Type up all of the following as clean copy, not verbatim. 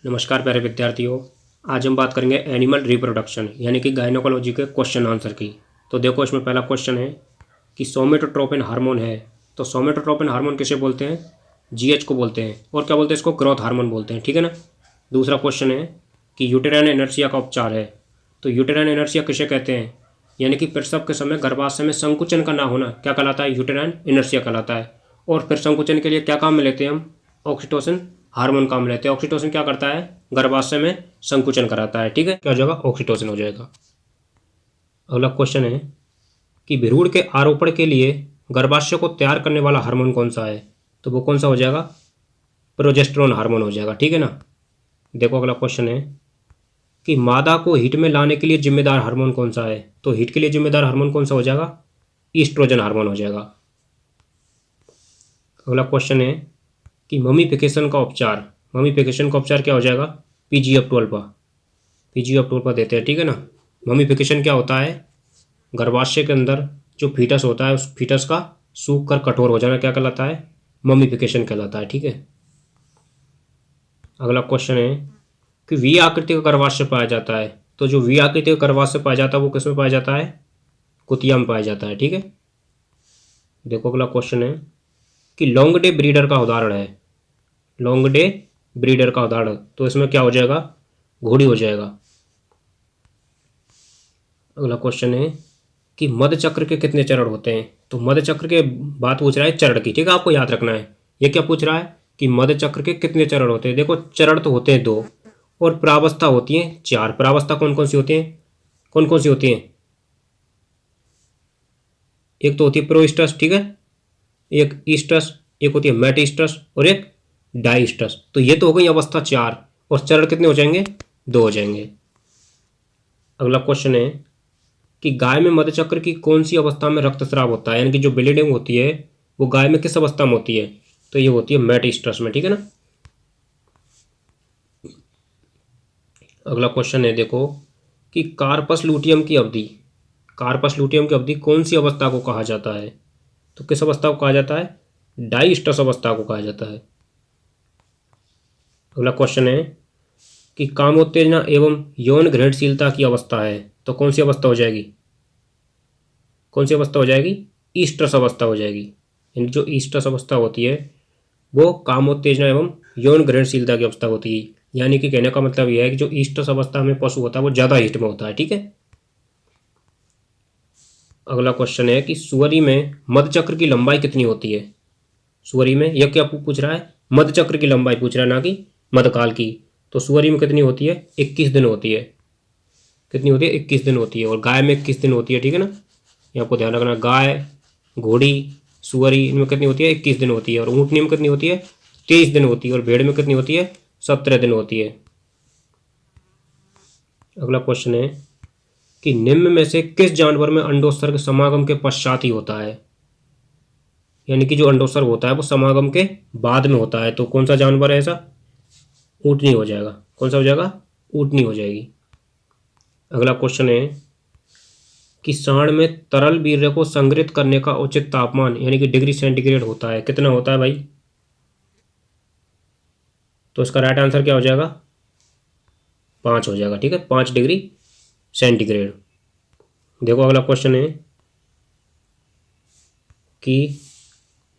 नमस्कार प्यारे विद्यार्थियों। आज हम बात करेंगे एनिमल रिप्रोडक्शन यानी कि गायनोकोलॉजी के क्वेश्चन आंसर की। तो देखो, इसमें पहला क्वेश्चन है कि सोमेटोट्रोपिन हार्मोन है, तो सोमेटोट्रोपिन हार्मोन किसे बोलते हैं? जीएच को बोलते हैं। और क्या बोलते हैं? इसको ग्रोथ हार्मोन बोलते हैं, ठीक है ना। दूसरा क्वेश्चन है कि यूटेराइन इनर्शिया का उपचार है, तो यूटेराइन इनर्शिया किसे कहते हैं? यानी कि प्रसव के समय गर्भाशय में संकुचन का ना होना क्या कहलाता है? यूटेराइन इनर्शिया कहलाता है। और फिर संकुचन के लिए क्या काम में लेते हैं हम? ऑक्सीटोसिन हार्मोन काम में लेते हैं। ऑक्सीटोसिन क्या करता है? गर्भाशय में संकुचन कराता है, ठीक है। क्या हो जाएगा? ऑक्सीटोसिन हो जाएगा। अगला क्वेश्चन है कि भ्रूण के आरोपण के लिए गर्भाशय को तैयार करने वाला हार्मोन कौन सा है? तो वो कौन सा हो जाएगा? प्रोजेस्टेरोन हार्मोन हो जाएगा, ठीक है ना। देखो, अगला क्वेश्चन है कि मादा को हीट में लाने के लिए जिम्मेदार हार्मोन कौन सा है? तो हीट के लिए जिम्मेदार हार्मोन कौन सा हो जाएगा? ईस्ट्रोजन हार्मोन हो जाएगा। अगला क्वेश्चन है कि ममीफिकेशन का उपचार, ममीफिकेशन का उपचार क्या हो जाएगा? पीजीएफ-12 पीजीएफ-12 देते हैं, ठीक है ना। ममीफिकेशन क्या होता है? गर्भाशय के अंदर जो फीटस होता है उस फीटस का सूख कर कठोर हो जाना क्या कहलाता है? ममीफिकेशन कहलाता है, ठीक है। अगला क्वेश्चन है कि वी आकृति का गर्भाशय पाया जाता है, तो जो वी आकृति का गर्भाशय पाया जाता है वो किसमें पाया जाता है? कुतिया में पाया जाता है, ठीक है। देखो, अगला क्वेश्चन है कि लॉन्ग डे ब्रीडर का उदाहरण है, लॉन्ग डे ब्रीडर का उदाहरण, तो इसमें क्या हो जाएगा? घोड़ी हो जाएगा। अगला क्वेश्चन है कि मध चक्र के कितने चरण होते हैं? तो मध चक्र के बात पूछ रहा है चरण की, ठीक है, आपको याद रखना है। ये क्या पूछ रहा है कि मध चक्र के कितने चरण होते हैं? देखो, चरण तो होते हैं 2 और प्रावस्था होती हैं 4। प्रावस्था कौन कौन सी होती हैं? कौन कौन सी होती हैं? एक तो होती है प्रोइस्टस, ठीक है, एक ईस्टस, एक होती है मेटिस्टस और एक डाइस्टस। तो ये तो हो गई अवस्था 4 और चरण कितने हो जाएंगे? 2 हो जाएंगे। अगला क्वेश्चन है कि गाय में मधुचक्र की कौन सी अवस्था में रक्तस्राव होता है? यानी कि जो ब्लीडिंग होती है वो गाय में किस अवस्था में होती है? तो ये होती है मेटिस्टस में, ठीक है ना। अगला क्वेश्चन है देखो कि कार्पस लूटियम की अवधि, कार्पस लूटियम की अवधि कौन सी अवस्था को कहा जाता है? तो किस अवस्था को कहा जाता है? डाइस्टस अवस्था को कहा जाता है। अगला क्वेश्चन है कि कामोत्तेजना एवं यौन ग्रहणशीलता की अवस्था है, तो कौन सी अवस्था हो जाएगी? कौन सी अवस्था हो जाएगी? ईस्ट्रस अवस्था हो जाएगी। यानी जो ईस्ट्रस अवस्था होती है वो कामोत्तेजना एवं यौन ग्रहणशीलता की अवस्था होती है। यानी कि कहने का मतलब यह है कि जो ईस्ट्रस अवस्था में पशु होता है वो ज़्यादा हीट में होता है, ठीक है। अगला क्वेश्चन है कि सुअरी में मधचक्र की लंबाई कितनी होती है? सुअरी में यह क्या पूछ रहा है? मधचक्र की लंबाई पूछ रहा है, ना कि मधकाल की। तो सुअरी में कितनी होती है? 21 दिन होती है। कितनी होती है? 21 दिन होती है। और गाय में 21 दिन होती है, ठीक है ना। ये आपको ध्यान रखना, गाय, घोड़ी, सुअरी, इनमें कितनी होती है? 21 दिन होती है। और ऊँटनी में कितनी होती है? 23 दिन होती है। और भेड़ में कितनी होती है? 17 दिन होती है। अगला क्वेश्चन है कि निम्न में से किस जानवर में अंडोत्सर्ग समागम के पश्चात ही होता है? यानी कि जो अंडोत्सर्ग होता है वो समागम के बाद में होता है, तो कौन सा जानवर है ऐसा? ऊँटनी हो जाएगा। कौन सा हो जाएगा? ऊँटनी हो जाएगी। अगला क्वेश्चन है कि सांड में तरल वीर्य को संग्रहित करने का उचित तापमान यानी कि डिग्री सेंटीग्रेड होता है, कितना होता है भाई? तो इसका राइट आंसर क्या हो जाएगा? 5 हो जाएगा, ठीक है, 5 डिग्री सेंटीग्रेड। देखो, अगला क्वेश्चन है कि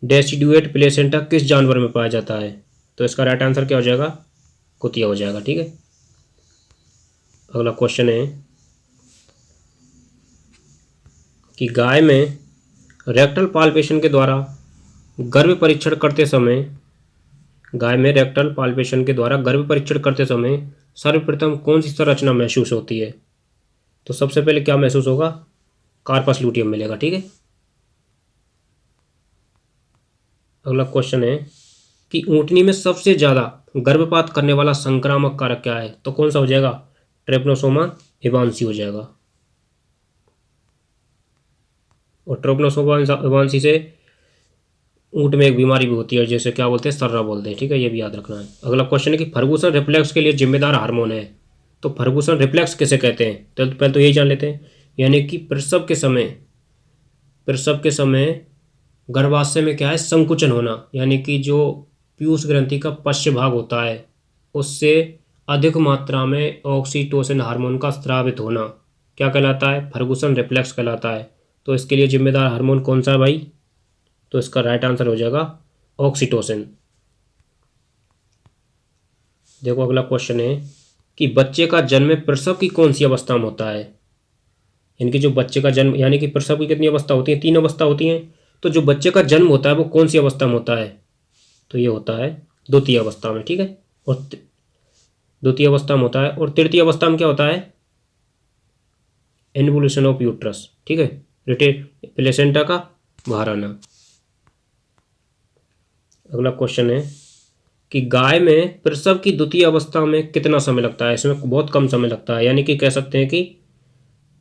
डेसिडुएट प्लेसेंटा किस जानवर में पाया जाता है? तो इसका राइट आंसर क्या हो जाएगा? कुतिया हो जाएगा, ठीक है। अगला क्वेश्चन है कि गाय में रेक्टल पाल्पेशन के द्वारा गर्भ परीक्षण करते समय, गाय में रेक्टल पाल्पेशन के द्वारा गर्भ परीक्षण करते समय सर्वप्रथम कौन सी संरचना महसूस होती है? तो सबसे पहले क्या महसूस होगा? कार्पस लूटियम मिलेगा, ठीक है। अगला क्वेश्चन है कि ऊँटनी में सबसे ज़्यादा गर्भपात करने वाला संक्रामक कारक क्या है? तो कौन सा हो जाएगा? ट्रिपनोसोमा एवांसी हो जाएगा। और ट्रिपनोसोमा एवांसी से ऊँट में एक बीमारी भी होती है जैसे क्या बोलते हैं? सर्रा बोलते हैं, ठीक है, ये भी याद रखना है। अगला क्वेश्चन है कि फर्गुसन रिफ्लेक्स के लिए जिम्मेदार हार्मोन है, तो फर्गुसन रिफ्लेक्स किसे कहते हैं? तो पहले तो यही जान लेते हैं। यानी कि प्रसव के समय, प्रसव के समय गर्भाशय में क्या है? संकुचन होना, यानी कि जो पीयूष ग्रंथि का पश्च भाग होता है उससे अधिक मात्रा में ऑक्सीटोसिन हार्मोन का स्रावित होना क्या कहलाता है? फर्गुसन रिफ्लेक्स कहलाता है। तो इसके लिए जिम्मेदार हार्मोन कौन सा है भाई? तो इसका राइट आंसर हो जाएगा ऑक्सीटोसिन। देखो अगला क्वेश्चन है कि बच्चे का जन्म प्रसव की कौन सी अवस्था में होता है? यानी कि जो बच्चे का जन्म, यानी कि प्रसव की कितनी अवस्था होती है? 3 अवस्था होती हैं। तो जो बच्चे का जन्म होता है वो कौन सी अवस्था में होता है? तो ये होता है द्वितीय अवस्था में, ठीक है। और द्वितीय अवस्था में होता है। और तृतीय अवस्था में क्या होता है? इन्वोल्यूशन ऑफ यूट्रस, ठीक है, प्लेसेंटा का बाहर आना। अगला क्वेश्चन है कि गाय में प्रसव की द्वितीय अवस्था में कितना समय लगता है? इसमें बहुत कम समय लगता है, यानी कि कह सकते हैं कि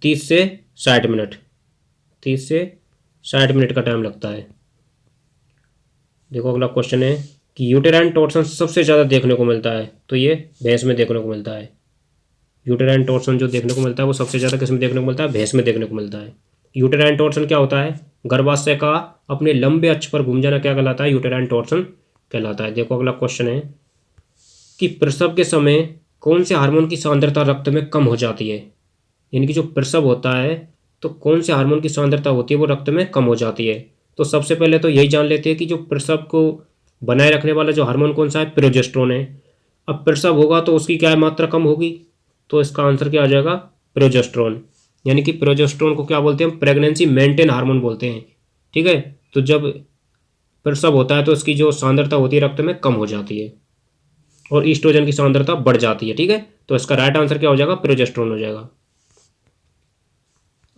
30 से 60 मिनट, 30 से 60 मिनट का टाइम लगता है। देखो अगला क्वेश्चन है कि यूटेराइन टॉर्सन सबसे ज़्यादा देखने को मिलता है, तो ये भैंस में देखने को मिलता है। यूटेराइन टॉर्सन जो देखने को मिलता है वो सबसे ज़्यादा किस में देखने को मिलता है? भैंस में देखने को मिलता है। यूटेराइन टॉर्सन क्या होता है? गर्भाशय का अपने लंबे अक्ष पर घूम जाना क्या कहलाता है? यूटेराइन टॉर्सन कहलाता है। देखो अगला क्वेश्चन है कि प्रसव के समय कौन से हार्मोन की सांद्रता रक्त में कम हो जाती है? यानी कि जो प्रसव होता है तो कौन से हार्मोन की सांद्रता होती है वो रक्त में कम हो जाती है? तो सबसे पहले तो यही जान लेते हैं कि जो प्रसव को बनाए रखने वाला जो हार्मोन कौन सा है? प्रोजेस्टेरोन है। अब प्रसव होगा तो उसकी क्या मात्रा कम होगी? तो इसका आंसर क्या आ जाएगा? प्रोजेस्टेरोन। यानी कि प्रोजेस्टेरोन को क्या बोलते हैं? प्रेगनेंसी मेंटेन हार्मोन बोलते हैं, ठीक है। तो जब प्रसव होता है तो इसकी जो सांद्रता होती है रक्त में कम हो जाती है और ईस्ट्रोजन की सांद्रता बढ़ जाती है, ठीक है। तो इसका राइट आंसर क्या हो जाएगा? प्रोजेस्टेरोन हो जाएगा।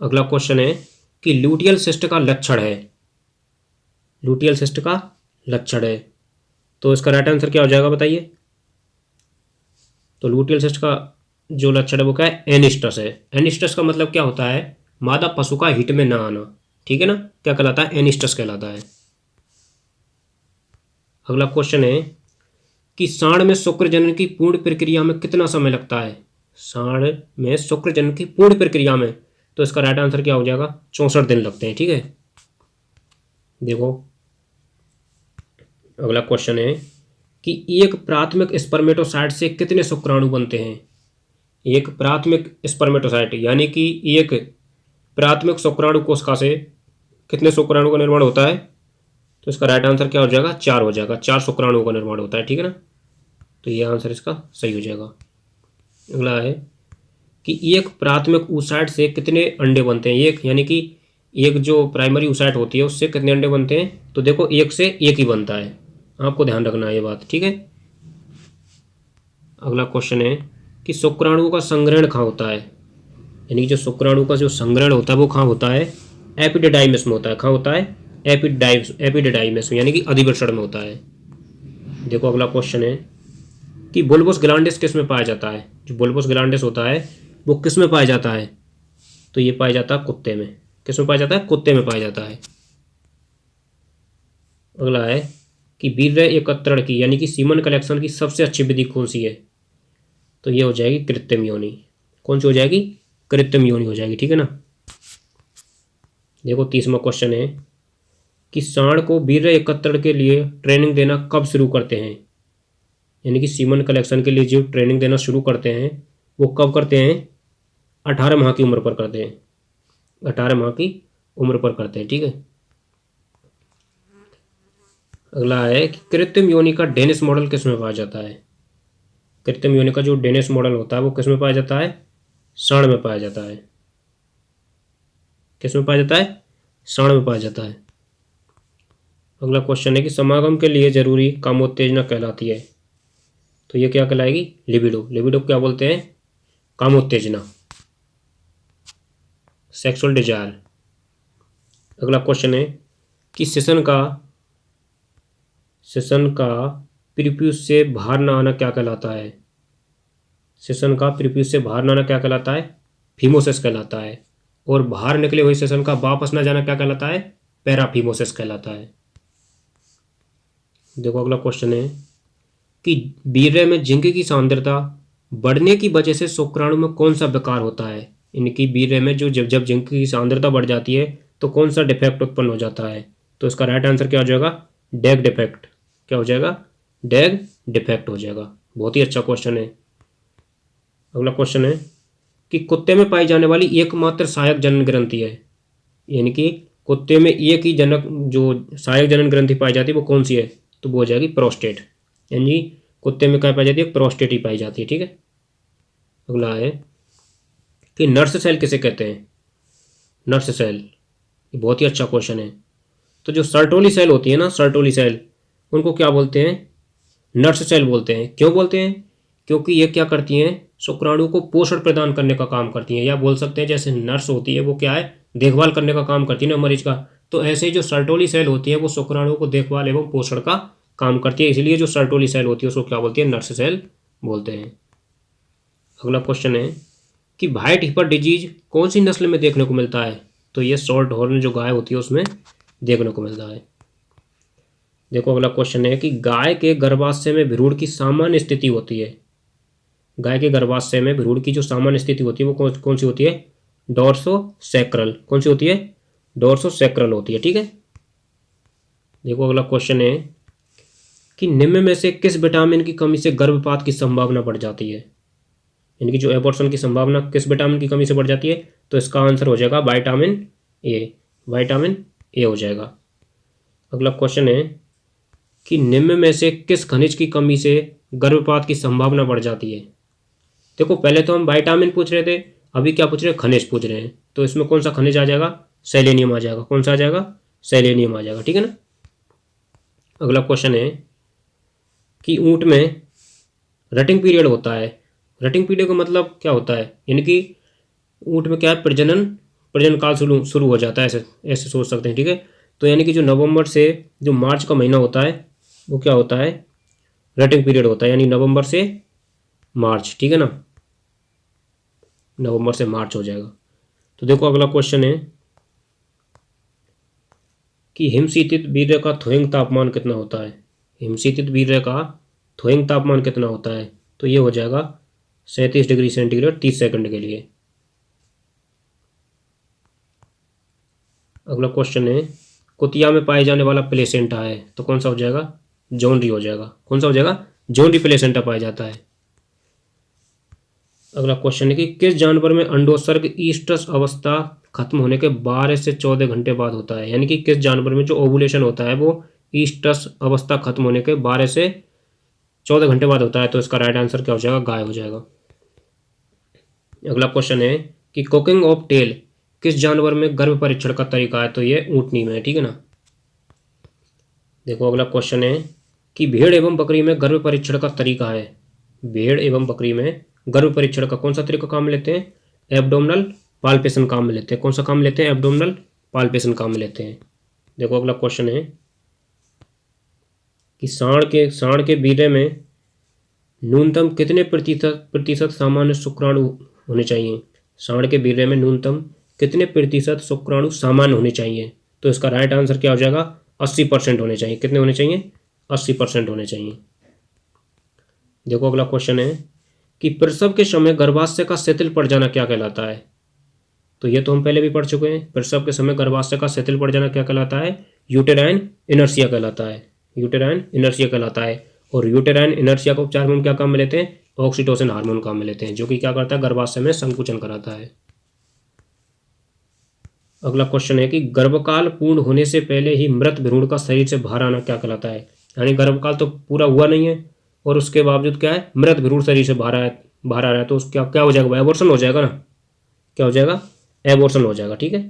अगला क्वेश्चन है कि लूटियल सिस्ट का लक्षण है, लूटियल सिस्ट का लक्षण है, तो इसका राइट आंसर क्या हो जाएगा बताइए? तो लूटियल सिस्ट का जो लक्षण है वो क्या है? एनिस्टस है। एनिस्टस का मतलब क्या होता है? मादा पशु का हिट में ना आना, ठीक है ना, क्या कहलाता है? एनिस्टस कहलाता है। अगला क्वेश्चन है कि सांड में शुक्र जनन की पूर्ण प्रक्रिया में कितना समय लगता है? सांड में शुक्र जनन की पूर्ण प्रक्रिया में, तो इसका राइट आंसर क्या हो जाएगा? 64 दिन लगते हैं, ठीक है। देखो अगला क्वेश्चन है कि एक प्राथमिक स्पर्मेटोसाइट से कितने शुक्राणु बनते हैं? एक प्राथमिक स्पर्मेटोसाइट यानी कि एक प्राथमिक शुक्राणु कोशिका से कितने शुक्राणु का निर्माण होता है? तो इसका राइट आंसर क्या हो जाएगा? 4 हो जाएगा। 4 शुक्राणुओं का निर्माण होता है, ठीक है ना। तो ये आंसर इसका सही हो जाएगा। अगला है कि एक प्राथमिक oocyte से कितने अंडे बनते हैं? एक यानी कि एक जो प्राइमरी oocyte होती है उससे कितने अंडे बनते हैं? तो देखो एक से एक ही बनता है, आपको ध्यान रखना है ये बात, ठीक है। अगला क्वेश्चन है कि शुक्राणुओं का संग्रहण कहाँ होता है? यानी कि जो शुक्राणु का जो संग्रहण होता है वो कहाँ होता है? एपिडिडाइमिस में होता है। कहाँ होता है? एपिडिडाइमिस यानी कि अधिवृषण में होता है। देखो अगला क्वेश्चन है कि बुल्बस ग्लैंडिस किस में पाया जाता है? जो बुल्बस ग्लैंडिस होता है वो किस में पाया जाता है? तो ये पाया जाता है कुत्ते में। किस में पाया जाता है? कुत्ते में पाया जाता है। अगला है कि वीर्य एकत्रण की यानी कि सीमन कलेक्शन की सबसे अच्छी विधि कौन सी है? तो ये हो जाएगी कृत्रिम योनि। कौन सी हो जाएगी? कृत्रिम योनि हो जाएगी, ठीक है ना। देखो 30वां क्वेश्चन है कि सांड को वीर्य एकत्रण के लिए ट्रेनिंग देना कब शुरू करते हैं? यानी कि सीमन कलेक्शन के लिए जो ट्रेनिंग देना शुरू करते हैं वो कब करते हैं? 18 माह की उम्र पर करते हैं। 18 माह की उम्र पर करते हैं, ठीक है। अगला है कि कृत्रिम योनि का डेनिस मॉडल किस में पाया जाता है? कृत्रिम योनि का जो डेनिस मॉडल होता है वो किस में पाया जाता है? सांड में पाया जाता है। किस में पाया जाता है? सांड में पाया जाता है। अगला क्वेश्चन है कि समागम के लिए जरूरी कामोत्तेजना कहलाती है, तो ये क्या कहलाएगी? लिबिडो। लिबिडो क्या बोलते हैं? कामोत्तेजना, सेक्सुअल डिजायर। अगला क्वेश्चन है कि सेशन का प्रीप्यूस से बाहर ना आना क्या कहलाता है? सेशन का प्रीप्यूस से बाहर ना आना क्या कहलाता है? फीमोसिस कहलाता है। और बाहर निकले हुए सेशन का वापस ना जाना क्या कहलाता है? पैराफीमोसिस कहलाता है। देखो अगला क्वेश्चन है कि वीर्य में जिंक की सांद्रता बढ़ने की वजह से शुक्राणु में कौन सा विकार होता है? इनकी वीर्य में जो जब जिंक की सांद्रता बढ़ जाती है तो कौन सा डिफेक्ट उत्पन्न हो जाता है? तो इसका राइट आंसर क्या हो जाएगा? डैग डिफेक्ट। क्या हो जाएगा? डैग डिफेक्ट हो जाएगा। बहुत ही अच्छा क्वेश्चन है। अगला क्वेश्चन है कि कुत्ते में पाई जाने वाली एकमात्र सहायक जनन ग्रंथि है, यानी कि कुत्ते में एक ही जनक जो सहायक जनन ग्रंथि पाई जाती है वो कौन सी है, तो वो हो जाएगी प्रोस्टेट, यानी कुत्ते में क्या पाई जाती है, प्रोस्टेट ही पाई जाती है। ठीक है। अगला है कि नर्स सेल किसे कहते हैं, नर्स सेल, ये बहुत ही अच्छा क्वेश्चन है। तो जो सर्टोली सेल होती है ना, सर्टोली सेल, उनको क्या बोलते हैं, नर्स सेल बोलते हैं। क्यों बोलते हैं, क्योंकि ये क्या करती हैं, शुक्राणु को पोषण प्रदान करने का काम करती हैं, या बोल सकते हैं जैसे नर्स होती है वो क्या है, देखभाल करने का काम करती है ना मरीज का, तो ऐसे ही जो सर्टोली सेल होती है वो शुक्राणु को देखभाल एवं पोषण का काम करती है, इसलिए जो सर्टोली सेल होती है उसको क्या बोलती है, नर्स सेल बोलते हैं। अगला क्वेश्चन है कि व्हाइट हिपर डिजीज कौन सी नस्ल में देखने को मिलता है, तो ये शॉर्ट हॉर्न जो गाय होती है उसमें देखने को मिलता है। देखो अगला क्वेश्चन है कि गाय के गर्भाशय में भ्रूण की सामान्य स्थिति होती है, गाय के गर्भाशय में भ्रूण की जो सामान्य स्थिति होती है वो कौन सी होती है, डोर्सोसैक्रल, कौन सी होती है, डोर्सोसैक्रल होती है। ठीक है। देखो अगला क्वेश्चन है कि निम्न में से किस विटामिन की कमी से गर्भपात की संभावना बढ़ जाती है, यानी कि जो एबॉर्शन की संभावना किस विटामिन की कमी से बढ़ जाती है, तो इसका आंसर हो जाएगा विटामिन ए, विटामिन ए हो जाएगा। अगला क्वेश्चन है कि निम्न में से किस खनिज की कमी से गर्भपात की संभावना बढ़ जाती है। देखो पहले तो हम विटामिन पूछ रहे थे, अभी क्या पूछ रहे हैं, खनिज पूछ रहे हैं, तो इसमें कौन सा खनिज आ जाएगा, सेलेनियम आ जाएगा, कौन सा आ जाएगा, सेलेनियम आ जाएगा। ठीक है ना। अगला क्वेश्चन है कि ऊंट में रटिंग पीरियड होता है, रटिंग पीरियड का मतलब क्या होता है, यानी कि ऊंट में क्या है, प्रजनन काल शुरू हो जाता है, ऐसे ऐसे सोच सकते हैं। ठीक है। तो यानी कि जो नवंबर से जो मार्च का महीना होता है वो क्या होता है, रटिंग पीरियड होता है, यानी नवंबर से मार्च। ठीक है ना, नवंबर से मार्च हो जाएगा। तो देखो अगला क्वेश्चन है कि हिमशीतित वीर्य का थोइंग तापमान कितना होता है, हिमशीतित वीर्य का थोइंग तापमान कितना होता है, तो ये हो जाएगा 37 डिग्री सेंटीग्रेड 30 सेकंड के लिए। अगला क्वेश्चन है कुतिया में पाए जाने वाला प्लेसेंटा है, तो कौन सा हो जाएगा, जॉनरी हो जाएगा, कौन सा हो जाएगा, जॉनरी प्लेसेंटा पाया जाता है। अगला क्वेश्चन है कि किस जानवर में अंडोत्सर्ग ईस्ट्रस अवस्था खत्म होने के 12 से 14 घंटे बाद होता है, यानी कि किस जानवर में जो ओवुलेशन होता है वो ईस्ट्रस अवस्था खत्म होने के 12 से 14 घंटे बाद होता है, तो इसका राइट आंसर क्या हो जाएगा, गाय हो जाएगा। अगला क्वेश्चन है कि कोकिंग ऑफ टेल किस जानवर में गर्भ परीक्षण का तरीका है, तो ये ऊँटनी में है। ठीक है ना। देखो अगला क्वेश्चन है कि भेड़ एवं बकरी में गर्भ परीक्षण का तरीका है, भेड़ एवं बकरी में गर्भ परीक्षण का कौन सा तरीका काम में लेते हैं, एब्डोमिनल पाल्पेशन काम में लेते हैं, कौन सा काम में लेते हैं, एब्डोमिनल पाल्पेशन काम में लेते हैं। देखो अगला क्वेश्चन है कि सांड के वीर्य में न्यूनतम कितने प्रतिशत सामान्य शुक्राणु होने चाहिए, सांड के वीर्य में न्यूनतम कितने प्रतिशत शुक्राणु सामान्य होने चाहिए, तो इसका राइट आंसर क्या हो जाएगा, 80% होने चाहिए। कितने होने चाहिए, 80% होने चाहिए। देखो अगला क्वेश्चन है कि प्रसव के समय गर्भाशय का शिथिल पड़ जाना क्या कहलाता है, तो ये तो हम पहले भी पढ़ चुके हैं, प्रसव के समय गर्भाशय का शिथिल पड़ जाना क्या कहलाता है, यूटेराइन इनर्शिया कहलाता है, यूटेराइन इनर्शिया कहलाता है। और यूटेराइन इनर्शिया को उपचार में हम क्या काम में लेते हैं, ऑक्सीटोसिन हार्मोन काम में लेते हैं, जो कि क्या करता है, गर्भाशय में संकुचन कराता है। अगला क्वेश्चन है कि गर्भकाल पूर्ण होने से पहले ही मृत भ्रूण का शरीर से बाहर आना क्या कहलाता है, यानी गर्भकाल तो पूरा हुआ नहीं है और उसके बावजूद क्या है, मृत भ्रूण शरीर से बाहर आ रहा है, तो उस क्या हो जाएगा, एबॉर्शन हो जाएगा ना, क्या हो जाएगा, एबॉर्शन हो जाएगा। ठीक है।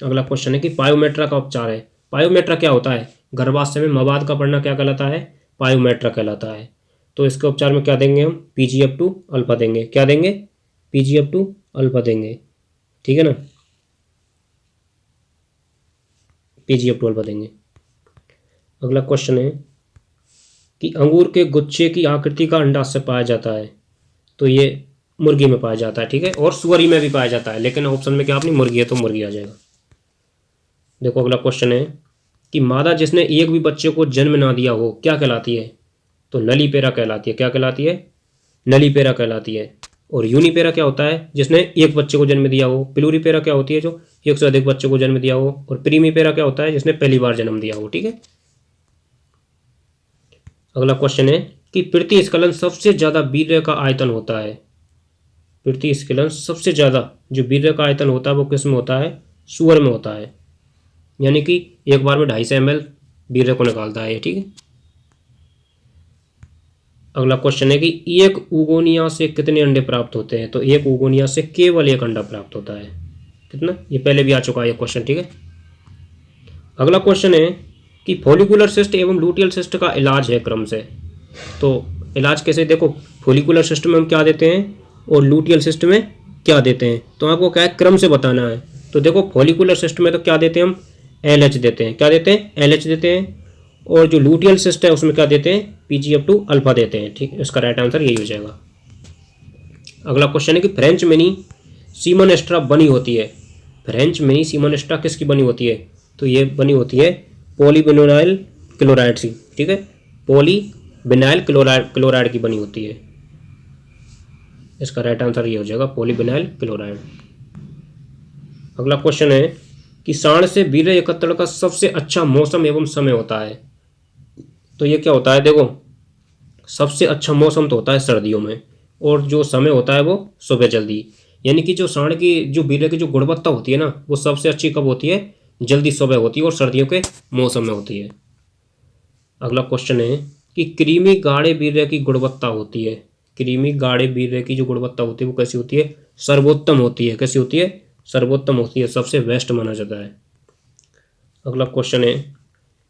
अगला क्वेश्चन है कि पायोमेट्रा का उपचार है, पायोमेट्रा क्या होता है, गर्भाशय में मवाद का पड़ना क्या कहलाता है, पायोमेट्रा कहलाता है। तो इसके उपचार में क्या देंगे हम, PGF2 अल्फा देंगे, क्या देंगे, PGF2 अल्फा देंगे। ठीक है ना, PGF2 अल्फा देंगे। अगला क्वेश्चन है कि अंगूर के गुच्छे की आकृति का अंडाशय पाया जाता है, तो ये मुर्गी में पाया जाता है। ठीक है। और सुअरी में भी पाया जाता है, लेकिन ऑप्शन में क्या अपनी मुर्गी है तो मुर्गी आ जाएगा। देखो अगला क्वेश्चन है कि मादा जिसने एक भी बच्चे को जन्म ना दिया हो क्या कहलाती है, तो नलीपेरा कहलाती है, क्या कहलाती है, नलीपेरा कहलाती है। और यूनिपेरा क्या होता है, जिसने एक बच्चे को जन्म दिया हो। प्लूरीपेरा क्या होती है, जो एक से अधिक बच्चे को जन्म दिया हो। और प्रीमीपेरा क्या होता है, जिसने पहली बार जन्म दिया हो। ठीक है। अगला क्वेश्चन है कि प्रतिस्खलन सबसे ज़्यादा वीर्य का आयतन होता है। प्रतिस्खलन सबसे ज़्यादा जो वीर्य का आयतन होता है वो किस में होता है? सुअर में होता है। यानी कि एक बार में 250 ml वीर्य को निकालता है ये, ठीक है। अगला क्वेश्चन है कि एक उगोनिया से कितने अंडे प्राप्त होते हैं? तो एक उगोनिया से केवल एक अंडा प्राप्त होता है। कितना? ये पहले भी आ चुका है ये क्वेश्चन, ठीक है। अगला क्वेश्चन है कि फॉलिकुलर सिस्ट एवं लूटियल सिस्ट का इलाज है क्रम से। तो इलाज कैसे? देखो, फॉलिकुलर सिस्ट में हम क्या देते हैं और लूटियल सिस्ट में क्या देते हैं, तो आपको क्या है, क्रम से बताना है। तो देखो, फॉलिकुलर सिस्ट में तो क्या देते हैं हम? LH देते हैं। क्या देते हैं? LH देते हैं। और जो लूटियल सिस्ट है उसमें क्या देते हैं? PGF2 अल्फा देते हैं, ठीक है। इसका राइट आंसर यही हो जाएगा। अगला क्वेश्चन है कि फ्रेंच मिनी सीमन एस्ट्रा बनी होती है। फ्रेंच मिनी सीमन एस्ट्रा किसकी बनी होती है? तो ये बनी होती है पॉलीविनाइल क्लोराइड से, ठीक है। पॉलीविनाइल क्लोराइड की बनी होती है। इसका राइट आंसर ये हो जाएगा पॉलीविनाइल क्लोराइड। अगला क्वेश्चन है कि सांड से वीर्य एकत्रण का सबसे अच्छा मौसम एवं समय होता है। तो ये क्या होता है? देखो, सबसे अच्छा मौसम तो होता है सर्दियों में, और जो समय होता है वो सुबह जल्दी। यानी कि जो सांड की जो वीर्य की जो गुणवत्ता होती है ना, वो सबसे अच्छी कब होती है? जल्दी सुबह होती है और सर्दियों के मौसम में होती है। अगला क्वेश्चन है कि कृमि गाढ़े वीर्य की गुणवत्ता होती है। कृमि गाढ़े वीर्य की जो गुणवत्ता होती है वो कैसी होती है? सर्वोत्तम होती है। कैसी होती है? सर्वोत्तम होती है, सबसे बेस्ट माना जाता है। अगला क्वेश्चन है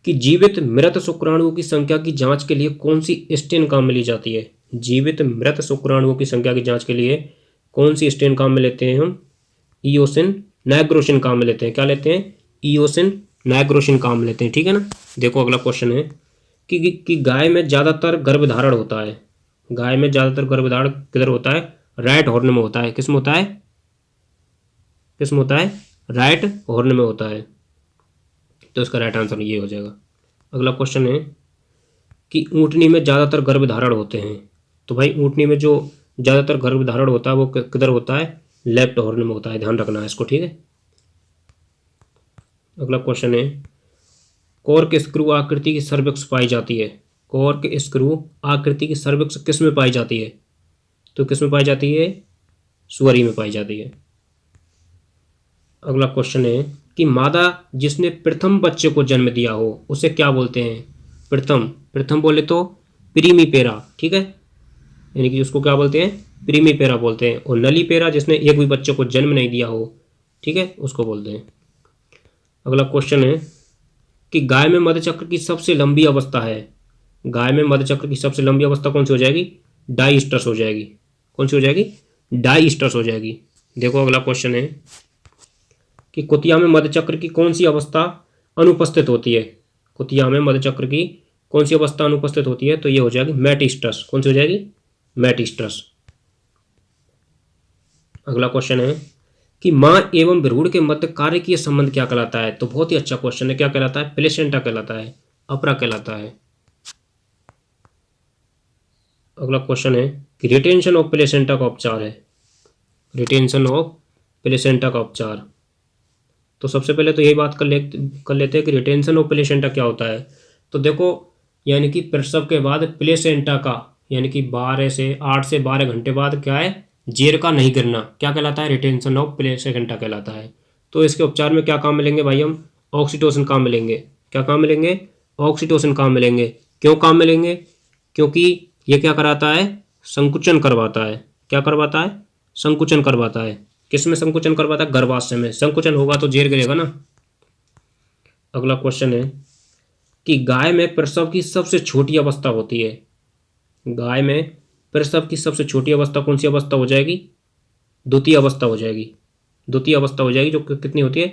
कि जीवित मृत शुक्राणुओं की संख्या की जांच के लिए कौन सी स्टेन काम में ली जाती है? जीवित मृत शुक्राणुओं की संख्या की जांच के लिए कौन सी स्टेन काम में लेते हैं हम? ईओसिन नाइग्रोसिन काम में लेते हैं। क्या लेते हैं? ईओसिन नाइग्रोसिन काम में लेते हैं, ठीक है ना। देखो, अगला क्वेश्चन है कि गाय में ज़्यादातर गर्भधारण होता है। गाय में ज़्यादातर गर्भधारण किधर होता है? राइट हॉर्न में होता है। किस में होता है? किस में होता है? राइट हॉर्न में होता है। तो इसका राइट आंसर ये हो जाएगा। अगला क्वेश्चन है कि ऊँटनी में ज़्यादातर गर्भधारण होते हैं। तो भाई, ऊँटनी में जो ज़्यादातर गर्भधारण होता है वो किधर होता है? लेफ्ट हॉर्न में होता है। ध्यान रखना है इसको, ठीक है। अगला क्वेश्चन है कॉर्क स्क्रू आकृति की सर्विक्स पाई जाती है। कॉर्क स्क्रू आकृति की सर्विक्स किस में पाई जाती है? तो किस में पाई जाती है? सुअरी में पाई जाती है। अगला क्वेश्चन है कि मादा जिसने प्रथम बच्चे को जन्म दिया हो उसे क्या बोलते हैं? प्रथम बोले तो प्रीमीपेरा, ठीक है। यानी कि उसको क्या बोलते हैं? प्रीमीपेरा बोलते हैं। और नलीपेरा जिसने एक भी बच्चे को जन्म नहीं दिया हो, ठीक है, उसको बोलते हैं। अगला क्वेश्चन है कि गाय में मध्यचक्र की सबसे लंबी अवस्था है। गाय में मध्यचक्र की सबसे लंबी अवस्था कौन सी हो जाएगी? डाइस्टस हो जाएगी। कौन सी हो जाएगी? डाइस्टस हो जाएगी। देखो, अगला क्वेश्चन है कि कुतिया में मध्यचक्र की कौन सी अवस्था अनुपस्थित होती है? कुतिया में मध्यचक्र की कौन सी अवस्था अनुपस्थित होती है? तो ये हो जाएगी मेटिस्टस। कौन सी हो जाएगी? मेटिस्टस। अगला क्वेश्चन है कि मां एवं भ्रूण के मध्य कार्यकीय संबंध क्या कहलाता है? तो बहुत ही अच्छा क्वेश्चन है। क्या कहलाता है? प्लेसेंटा कहलाता है, अपरा कहलाता है। अगला क्वेश्चन है कि रिटेंशन ऑफ प्लेसेंटा का उपचार है। रिटेंशन ऑफ प्लेसेंटा का उपचार। तो सबसे पहले तो यही बात कर लेते हैं कि रिटेंशन ऑफ प्लेसेंटा क्या होता है। तो देखो, यानी कि प्रसव के बाद प्लेसेंटा का यानी कि 8 से 12 घंटे बाद क्या है? जेर का नहीं गिरना क्या कहलाता है? रिटेंशन ऑफ प्लेसेंटा कहलाता है। तो इसके उपचार में क्या काम मिलेंगे भाई? हम ऑक्सीटोसिन काम मिलेंगे। क्या काम मिलेंगे? ऑक्सीटोसिन काम मिलेंगे। क्यों काम मिलेंगे? क्योंकि ये क्या कराता है? संकुचन करवाता है। क्या करवाता है? संकुचन करवाता है। किस में संकुचन करवाता है? गर्भाशय में। संकुचन होगा तो जेर गिरेगा ना। अगला क्वेश्चन है कि गाय में प्रसव की सबसे छोटी अवस्था होती है। गाय में प्रसव की सबसे छोटी अवस्था कौन सी अवस्था हो जाएगी? द्वितीय अवस्था हो जाएगी। द्वितीय अवस्था हो जाएगी, जो कितनी होती है?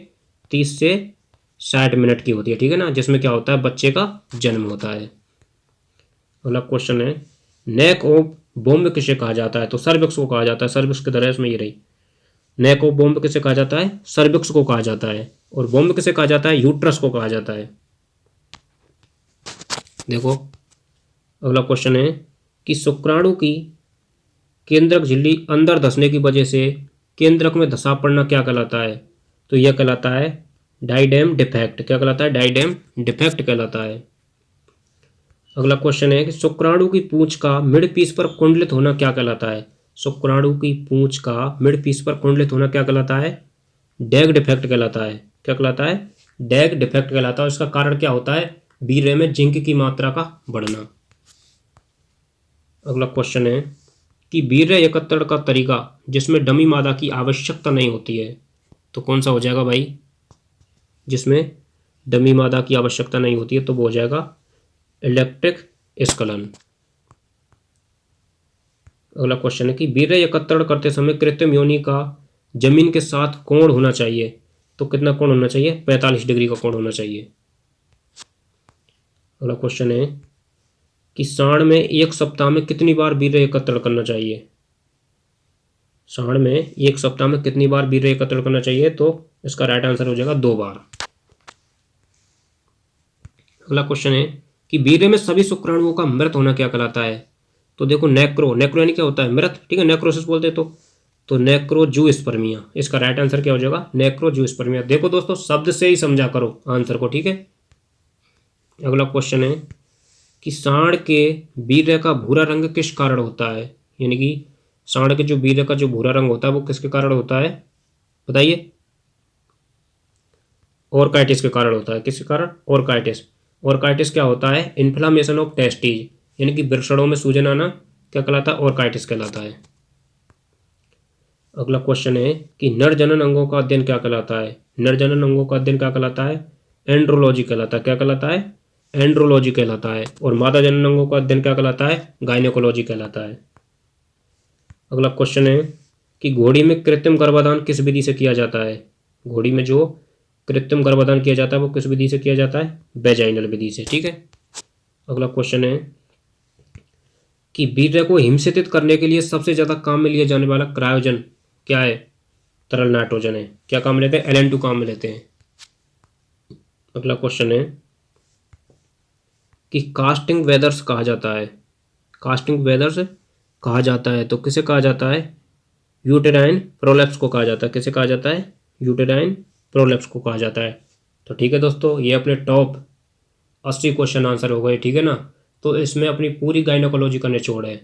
30 से 60 मिनट की होती है, ठीक है ना, जिसमें क्या होता है? बच्चे का जन्म होता है। अगला क्वेश्चन है नेक ऑफ बॉम्ब किसे कहा जाता है? तो सर्विक्स को कहा जाता है। सर्विक्स की तरह इसमें ये रही। नेक ऑफ बॉम्ब किसे कहा जाता है? सर्विक्स को कहा जाता है। और बॉम्ब किसे कहा जाता है? यूट्रस को कहा जाता है। देखो, अगला क्वेश्चन है कि शुक्राणु की केंद्रक झिल्ली अंदर धंसने की वजह से केंद्रक में धसा पड़ना क्या कहलाता है? तो यह कहलाता है डाइडेम डिफेक्ट। क्या कहलाता है? डाइडेम डिफेक्ट कहलाता है। अगला क्वेश्चन है कि शुक्राणु की पूंछ का मिड पीस पर कुंडलित होना क्या कहलाता है। शुक्राणु की पूंछ का मिड पीस पर कुंडलित होना क्या कहलाता है। डैग डिफेक्ट कहलाता है। क्या कहलाता है। डैग डिफेक्ट कहलाता है। इसका कारण क्या होता है। वीर्य में जिंक की मात्रा का बढ़ना। अगला क्वेश्चन है कि वीर्य एकत्रण का तरीका जिसमें डमी मादा की आवश्यकता नहीं होती है, तो कौन सा हो जाएगा भाई। जिसमें डमी मादा की आवश्यकता नहीं होती है तो वो हो जाएगा इलेक्ट्रिक स्खलन। अगला क्वेश्चन है कि वीर्य एकत्रण करते समय कृत्रिम योनि का जमीन के साथ कोण होना चाहिए, तो कितना कोण होना चाहिए। 45 डिग्री का कोण होना चाहिए। अगला क्वेश्चन है कि सांड में एक सप्ताह में कितनी बार वीर्य एकत्रण करना चाहिए। सांड में एक सप्ताह में कितनी बार वीर्य एकत्रण करना चाहिए, तो इसका राइट आंसर हो जाएगा 2 बार। अगला क्वेश्चन है कि वीर्य में सभी शुक्राणुओं का मृत होना क्या कहलाता है। तो देखो नेक्रो, नेक्रो यानी क्या होता है मृत, ठीक है, नेक्रोसिस बोलते तो नेक्रोजूस्पर्मिया। इसका राइट आंसर क्या हो जाएगा नेक्रोजूस्पर्मिया। देखो दोस्तों शब्द से ही समझा करो आंसर को, ठीक है। अगला क्वेश्चन है कि सांड के वीर्य का भूरा रंग किस कारण होता है। यानी कि सांड के जो वीर्य का जो भूरा रंग होता है वो किसके कारण होता है, बताइए। ऑर्काइटिस के कारण होता है। किसके कारण। ऑर्काइटिस। ऑर्काइटिस क्या होता है। इन्फ्लामेशन ऑफ टेस्टिज, यानी कि वृषणों में सूजन आना क्या कहलाता है। ऑर्काइटिस कहलाता है। अगला क्वेश्चन है कि नर जनन अंगों का अध्ययन क्या कहलाता है। नर जनन अंगों का अध्ययन क्या कहलाता है। एंड्रोलॉजी कहलाता है। क्या कहलाता है। एंड्रोलॉजी कहलाता है। और मादा जनन अंगों का अध्ययन क्या कहलाता है। गायनेकोलॉजी कहलाता है। अगला क्वेश्चन है कि घोड़ी में कृत्रिम गर्भाधान किस विधि से किया जाता है। घोड़ी में जो कृत्रिम गर्भाधान किया जाता है वो किस विधि से किया जाता है। वेजाइनल विधि से, ठीक है। अगला क्वेश्चन है कि वीर्य को हिमस्थित करने के लिए सबसे ज्यादा काम में लिया जाने वाला क्रायोजन क्या है। तरल नाइट्रोजन है। क्या काम में लेते हैं। LN2 काम में लेते हैं। अगला क्वेश्चन है कि कास्टिंग वेदर्स कहा जाता है। कास्टिंग वेदर्स कहा जाता है तो किसे कहा जाता है। यूटेराइन प्रोलेप्स को कहा जाता है। किसे कहा जाता है। यूटेराइन प्रोलेप्स को कहा जाता है। तो ठीक है दोस्तों, ये अपने टॉप 80 क्वेश्चन आंसर हो गए, ठीक है ना। तो इसमें अपनी पूरी गाइनोकोलॉजी का निचोड़ है।